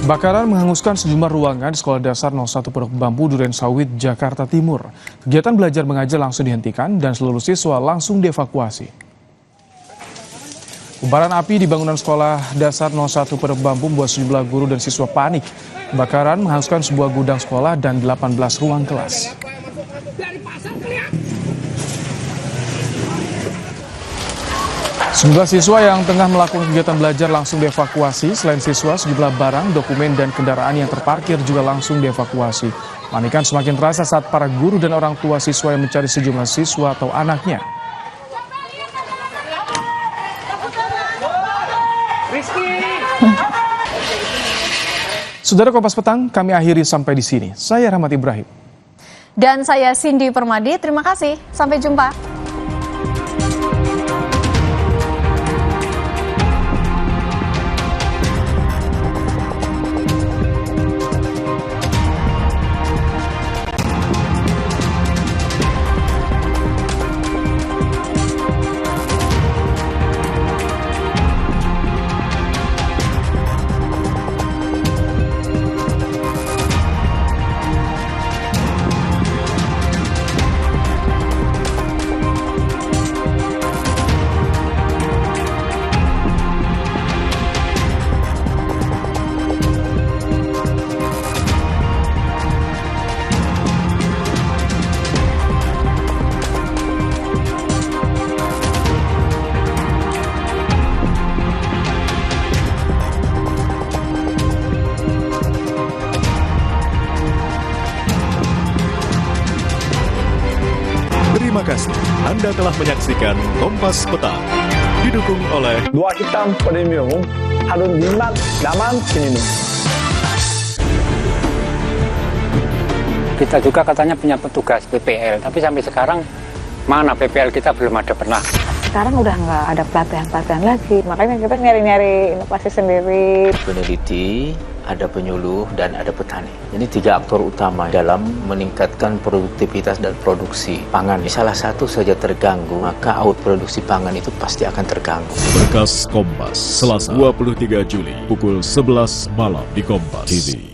Kebakaran menghanguskan sejumlah ruangan di Sekolah Dasar 01 Pondok Bambu Durensawit, Jakarta Timur. Kegiatan belajar mengajar langsung dihentikan dan seluruh siswa langsung dievakuasi. Kobaran api di bangunan Sekolah Dasar 01 Pondok Bambu membuat sejumlah guru dan siswa panik. Kebakaran menghanguskan sebuah gudang sekolah dan 18 ruang kelas. Sejumlah siswa yang tengah melakukan kegiatan belajar langsung dievakuasi. Selain siswa, sejumlah barang, dokumen, dan kendaraan yang terparkir juga langsung dievakuasi. Panikan semakin terasa saat para guru dan orang tua siswa yang mencari sejumlah siswa atau anaknya. Saudara Kompas Petang, kami akhiri sampai di sini. Saya Rahmat Ibrahim. Dan saya Cindy Permadi, terima kasih. Sampai jumpa. Terima kasih Anda telah menyaksikan Kompas Petang. Didukung oleh Dua Hitam Premium, Harun Bimat, Daman Premium. Kita juga katanya punya petugas PPL, tapi sampai sekarang mana PPL kita belum ada pernah. Sekarang udah nggak ada pelatihan-pelatihan lagi, makanya kita nyari-nyari inovasi sendiri. Peneliti, ada penyuluh, dan ada petani. Ini tiga aktor utama dalam meningkatkan produktivitas dan produksi pangan. Salah satu saja terganggu, maka out produksi pangan itu pasti akan terganggu. Berkas Kompas, Selasa 23 Juli, pukul 11 malam di Kompas TV.